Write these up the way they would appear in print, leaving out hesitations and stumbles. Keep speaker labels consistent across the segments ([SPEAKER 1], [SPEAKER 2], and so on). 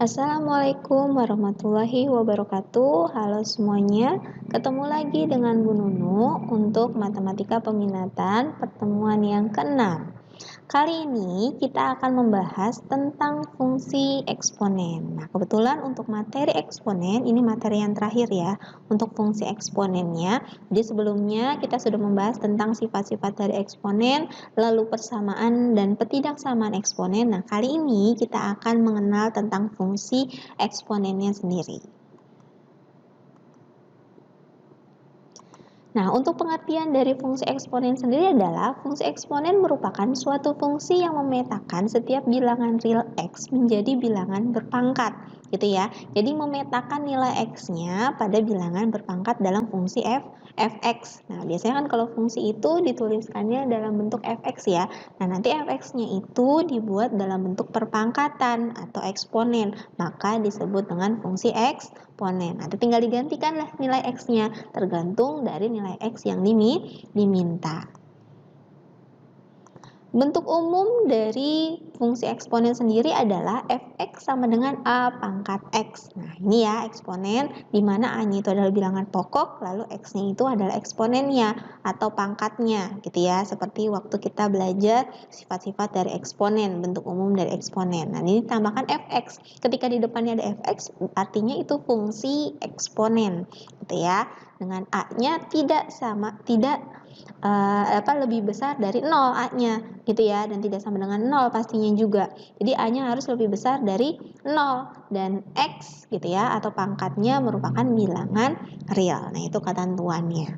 [SPEAKER 1] Assalamualaikum warahmatullahi wabarakatuh. Halo semuanya, ketemu lagi dengan Bu Nunu untuk matematika peminatan pertemuan yang ke-6. Kali ini kita akan membahas tentang fungsi eksponen. Nah, kebetulan untuk materi eksponen, ini materi yang terakhir ya, untuk fungsi eksponennya. Jadi sebelumnya kita sudah membahas tentang sifat-sifat dari eksponen, lalu persamaan dan ketidaksamaan eksponen. Nah, kali ini kita akan mengenal tentang fungsi eksponennya sendiri. Nah, untuk pengertian dari fungsi eksponen sendiri adalah fungsi eksponen merupakan suatu fungsi yang memetakan setiap bilangan real X menjadi bilangan berpangkat, gitu ya. Jadi memetakan nilai X-nya pada bilangan berpangkat dalam fungsi fx. Nah, biasanya kan kalau fungsi itu dituliskannya dalam bentuk fx ya. Nah, nanti fx-nya itu dibuat dalam bentuk perpangkatan atau eksponen, maka disebut dengan fungsi eksponen. Nanti tinggal digantikan lah nilai X-nya tergantung dari nilai X yang diminta. Bentuk umum dari fungsi eksponen sendiri adalah fx sama dengan a pangkat x. Nah, ini ya eksponen di mana a-nya itu adalah bilangan pokok, lalu x-nya itu adalah eksponennya atau pangkatnya, gitu ya. Seperti waktu kita belajar sifat-sifat dari eksponen, bentuk umum dari eksponen. Nah, ini tambahkan fx. Ketika di depannya ada fx, artinya itu fungsi eksponen, gitu ya. Dengan a-nya tidak lebih besar dari 0 A-nya gitu ya, dan tidak sama dengan 0 pastinya juga. Jadi A-nya harus lebih besar dari 0 dan X gitu ya, atau pangkatnya merupakan bilangan real. Nah, itu ketentuannya.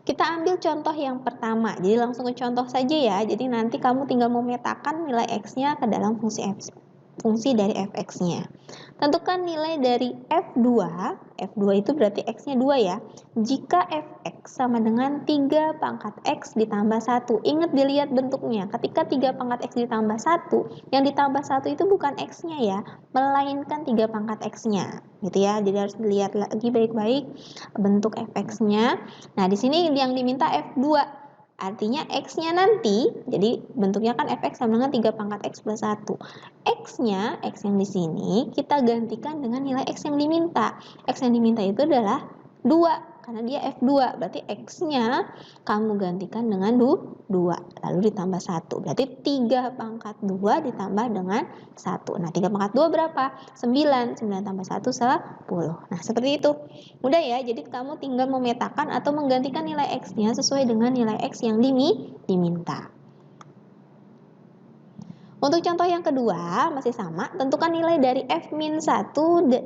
[SPEAKER 1] Kita ambil contoh yang pertama. Jadi langsung ke contoh saja ya. Jadi nanti kamu tinggal memetakan nilai X-nya ke dalam fungsi dari fx-nya. Tentukan nilai dari f2 itu berarti x-nya 2 ya, jika fx sama dengan 3 pangkat x ditambah 1. Ingat dilihat bentuknya, ketika 3 pangkat x ditambah 1, yang ditambah 1 itu bukan x-nya ya, melainkan 3 pangkat x-nya, gitu ya. Jadi harus dilihat lagi baik-baik bentuk fx-nya. Nah, di sini yang diminta f2. Artinya X-nya nanti, jadi bentuknya kan fx sama dengan 3 pangkat X plus 1. X-nya, X yang di sini, kita gantikan dengan nilai X yang diminta. X yang diminta itu adalah 2, karena dia F2. Berarti X-nya kamu gantikan dengan 2, lalu ditambah 1. Berarti 3 pangkat 2 ditambah dengan 1. Nah, 3 pangkat 2 berapa? 9. 9 tambah 1, 10. Nah, seperti itu. Mudah ya, jadi kamu tinggal memetakan atau menggantikan nilai X-nya sesuai dengan nilai X yang diminta. Untuk contoh yang kedua, masih sama, tentukan nilai dari f-1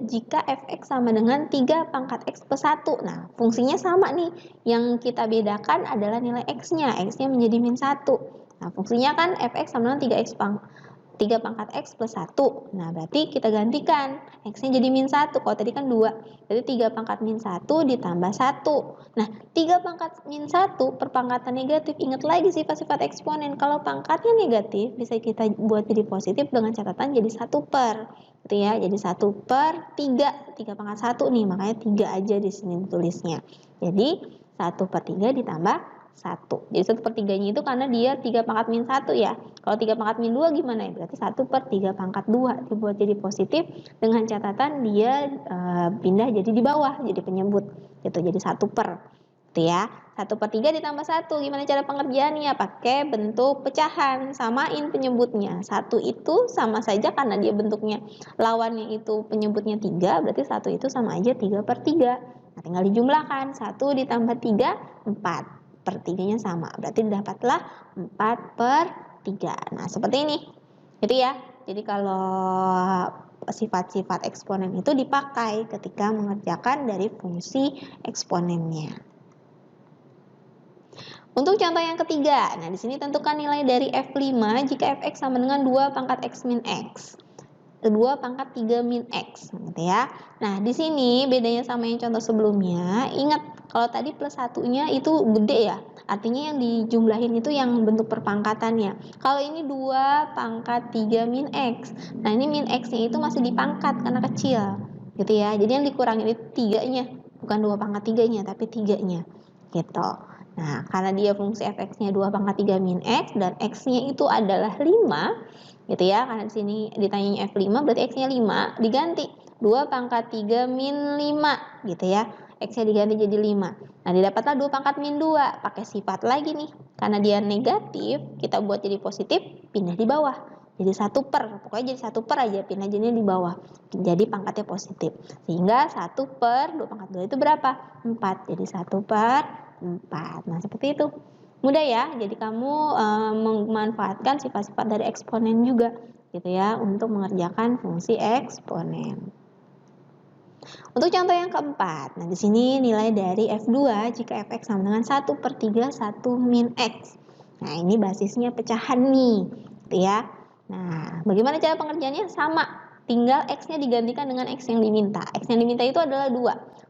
[SPEAKER 1] jika fx sama dengan 3 pangkat x plus 1. Nah, fungsinya sama nih, yang kita bedakan adalah nilai x-nya menjadi min 1. Nah, fungsinya kan fx sama dengan 3 pangkat x plus 1. Nah, berarti kita gantikan x-nya jadi min 1. Kalau tadi kan 2. Berarti 3 pangkat min 1 ditambah 1. Nah, 3 pangkat min 1 perpangkatan negatif. Ingat lagi sifat-sifat eksponen. Kalau pangkatnya negatif, bisa kita buat jadi positif dengan catatan jadi 1 per. Gitu ya, jadi 1 per 3. 3 pangkat 1 nih, makanya 3 aja di sini ditulisnya. Jadi 1 per 3 ditambah 1. Jadi 1 per 3-nya itu karena dia 3 pangkat min 1 ya. Kalau 3 pangkat min 2 gimana ya? Berarti 1 per 3 pangkat 2 dibuat jadi positif dengan catatan dia pindah jadi di bawah, jadi penyebut. Gitu, jadi 1 per. Gitu ya. 1 per 3 ditambah 1. Gimana cara pengerjaannya? Pakai bentuk pecahan. Samain penyebutnya. 1 itu sama saja karena dia bentuknya lawannya itu penyebutnya 3. Berarti 1 itu sama aja 3 per 3. Nah, tinggal dijumlahkan. 1 ditambah 3, 4. Per 3-nya sama, berarti dapatlah 4 per 3. Nah, seperti ini gitu ya. Jadi kalau sifat-sifat eksponen itu dipakai ketika mengerjakan dari fungsi eksponennya. Untuk contoh yang ketiga, nah di sini tentukan nilai dari f5 jika fx sama dengan 2 pangkat x min x. 2 pangkat 3 min x gitu ya. Nah, di sini bedanya sama yang contoh sebelumnya. Ingat, kalau tadi plus 1-nya itu gede ya. Artinya yang dijumlahin itu yang bentuk perpangkatannya. Kalau ini 2 pangkat 3 min x. Nah, ini min x-nya itu masih dipangkat karena kecil. Gitu ya. Jadi yang dikurangin itu 3-nya, bukan 2 pangkat 3-nya, tapi 3-nya. Gitu. Nah, karena dia fungsi fx-nya 2 pangkat 3 min x dan x-nya itu adalah 5, gitu ya. Karena di sini ditanyanya f5 berarti x-nya 5, diganti 2 pangkat 3 min 5, gitu ya. X-nya diganti jadi 5. Nah, didapatlah 2 pangkat min 2, pakai sifat lagi nih. Karena dia negatif, kita buat jadi positif, pindah di bawah. Jadi 1 per, pokoknya jadi 1 per aja, pindah jadi di bawah. Jadi pangkatnya positif. Sehingga 1 per 2 pangkat 2 itu berapa? 4. Jadi 1 per 4. Nah, seperti itu. Mudah ya, jadi kamu memanfaatkan sifat-sifat dari eksponen juga, gitu ya, untuk mengerjakan fungsi eksponen. Untuk contoh yang keempat, nah di sini nilai dari F2 jika Fx sama dengan 1 per 3 1 min X. Nah, ini basisnya pecahan nih, gitu ya. Nah, bagaimana cara pengerjaannya? Sama, tinggal X-nya digantikan dengan X yang diminta. X yang diminta itu adalah 2,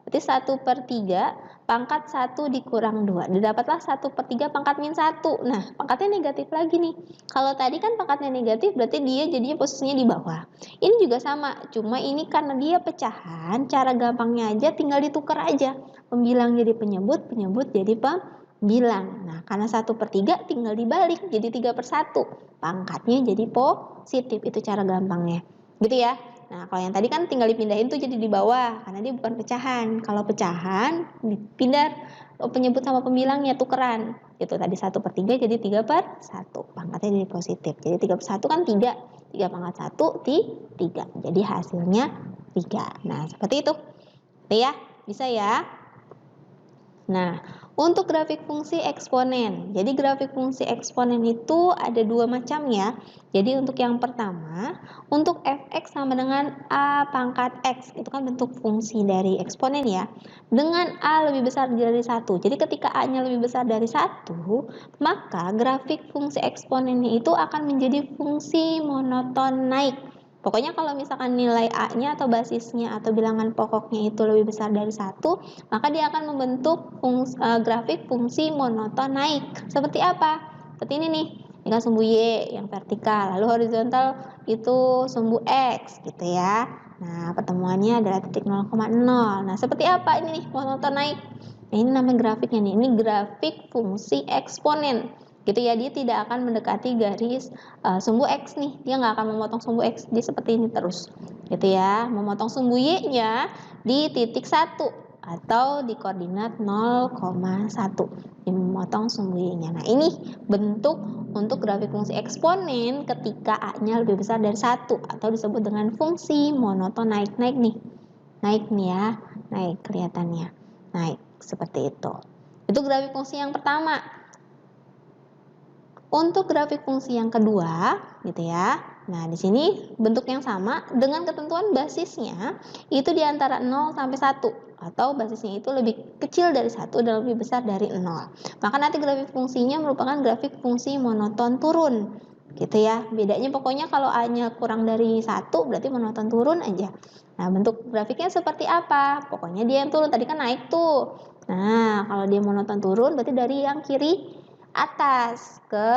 [SPEAKER 1] berarti 1 per 3 pangkat 1 dikurang 2. Didapatlah 1 per 3 pangkat min 1. Nah, pangkatnya negatif lagi nih. Kalau tadi kan pangkatnya negatif, berarti dia jadinya posisinya di bawah. Ini juga sama, cuma ini karena dia pecahan, cara gampangnya aja tinggal ditukar aja. Pembilang jadi penyebut, penyebut jadi pembilang. Nah, karena 1 per 3 tinggal dibalik, jadi 3 per 1. Pangkatnya jadi positif, itu cara gampangnya. Gitu ya. Nah, kalau yang tadi kan tinggal dipindahin tuh jadi di bawah, karena dia bukan pecahan. Kalau pecahan, dipindah penyebut sama pembilangnya, tukeran. Itu tadi 1 per 3 jadi 3 per 1. Pangkatnya jadi positif. Jadi 3 per 1 kan 3. 3 pangkat 1, 3. Jadi hasilnya 3. Nah, seperti itu. Oke ya, bisa ya. Nah, untuk grafik fungsi eksponen. Jadi grafik fungsi eksponen itu ada 2 macam ya. Jadi untuk yang pertama, untuk fx sama dengan a pangkat x. Itu kan bentuk fungsi dari eksponen ya. Dengan a lebih besar dari 1. Jadi ketika a-nya lebih besar dari 1, maka grafik fungsi eksponennya itu akan menjadi fungsi monoton naik. Pokoknya kalau misalkan nilai A-nya atau basisnya atau bilangan pokoknya itu lebih besar dari 1, maka dia akan membentuk grafik fungsi monoton naik. Seperti apa? Seperti ini nih. Ini kan sumbu Y yang vertikal, lalu horizontal itu sumbu X gitu ya. Nah, pertemuannya adalah titik 0,0. Nah, seperti apa ini nih monoton naik? Nah, ini namanya grafiknya nih. Ini grafik fungsi eksponen. Gitu ya, dia tidak akan mendekati garis sumbu X nih, dia nggak akan memotong sumbu X, dia seperti ini terus gitu ya, memotong sumbu Y nya di titik 1 atau di koordinat 0,1, memotong sumbu Y nya. Nah, ini bentuk untuk grafik fungsi eksponen ketika A nya lebih besar dari 1 atau disebut dengan fungsi monoton naik-naik nih, naik nih ya, naik kelihatannya, naik seperti itu grafik fungsi yang pertama. Untuk grafik fungsi yang kedua, gitu ya. Nah, di sini bentuk yang sama dengan ketentuan basisnya itu di antara 0 sampai 1 atau basisnya itu lebih kecil dari 1 dan lebih besar dari 0. Maka nanti grafik fungsinya merupakan grafik fungsi monoton turun. Gitu ya. Bedanya pokoknya kalau A-nya kurang dari 1 berarti monoton turun aja. Nah, bentuk grafiknya seperti apa? Pokoknya dia yang turun, tadi kan naik tuh. Nah, kalau dia monoton turun berarti dari yang kiri atas ke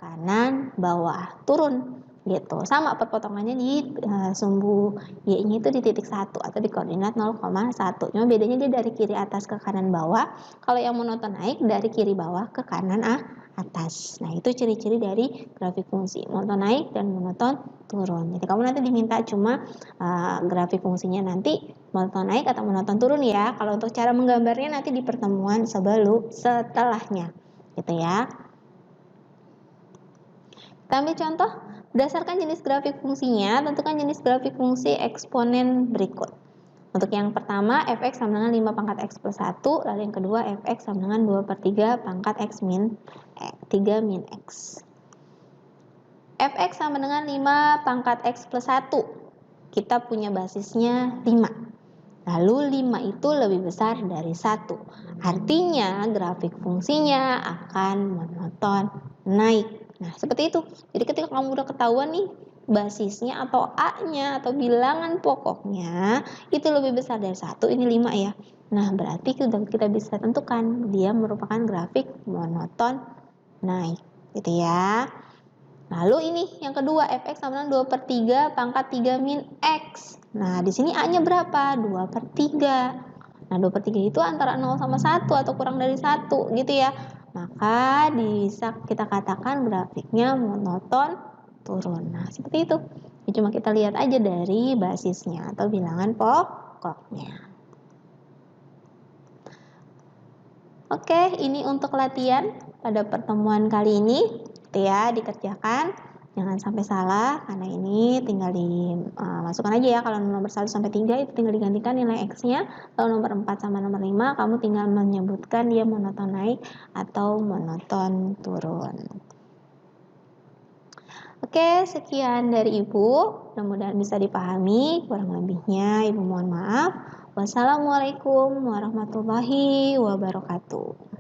[SPEAKER 1] kanan bawah turun gitu. Sama perpotongannya di sumbu Y-nya itu di titik 1 atau di koordinat 0,1. Cuma bedanya dia dari kiri atas ke kanan bawah. Kalau yang monoton naik dari kiri bawah ke kanan atas. Nah, itu ciri-ciri dari grafik fungsi monoton naik dan monoton turun. Jadi kamu nanti diminta cuma grafik fungsinya nanti monoton naik atau monoton turun ya. Kalau untuk cara menggambarnya nanti di pertemuan setelahnya. Gitu ya. Kita ambil contoh, berdasarkan jenis grafik fungsinya, tentukan jenis grafik fungsi eksponen berikut. Untuk yang pertama, fx sama dengan 5 pangkat x plus 1, lalu yang kedua fx sama dengan 2 per 3 pangkat x min 3 min x. Fx sama dengan 5 pangkat x plus 1, kita punya basisnya 5. Lalu 5 itu lebih besar dari 1. Artinya grafik fungsinya akan monoton naik. Nah, seperti itu. Jadi ketika kamu udah ketahuan nih basisnya atau A-nya atau bilangan pokoknya itu lebih besar dari 1, ini 5 ya. Nah, berarti kita bisa tentukan dia merupakan grafik monoton naik. Gitu ya. Lalu ini yang kedua, fx sama dengan 2 per 3 pangkat 3 min x. Nah, di sini A-nya berapa? 2 per 3. Nah, 2/3 itu antara 0 sama 1 atau kurang dari 1 gitu ya. Maka bisa kita katakan grafiknya monoton turun. Nah, seperti itu. Ya, cuma kita lihat aja dari basisnya atau bilangan pokoknya. Oke, ini untuk latihan pada pertemuan kali ini. Gitu ya, dikerjakan. Jangan sampai salah, karena ini tinggal dimasukkan aja ya. Kalau nomor 1 sampai 3 itu tinggal digantikan nilai X-nya. Kalau nomor 4 sama nomor 5, kamu tinggal menyebutkan dia monoton naik atau monoton turun. Oke, sekian dari Ibu. Mudah-mudahan bisa dipahami. Kurang lebihnya Ibu mohon maaf. Wassalamualaikum warahmatullahi wabarakatuh.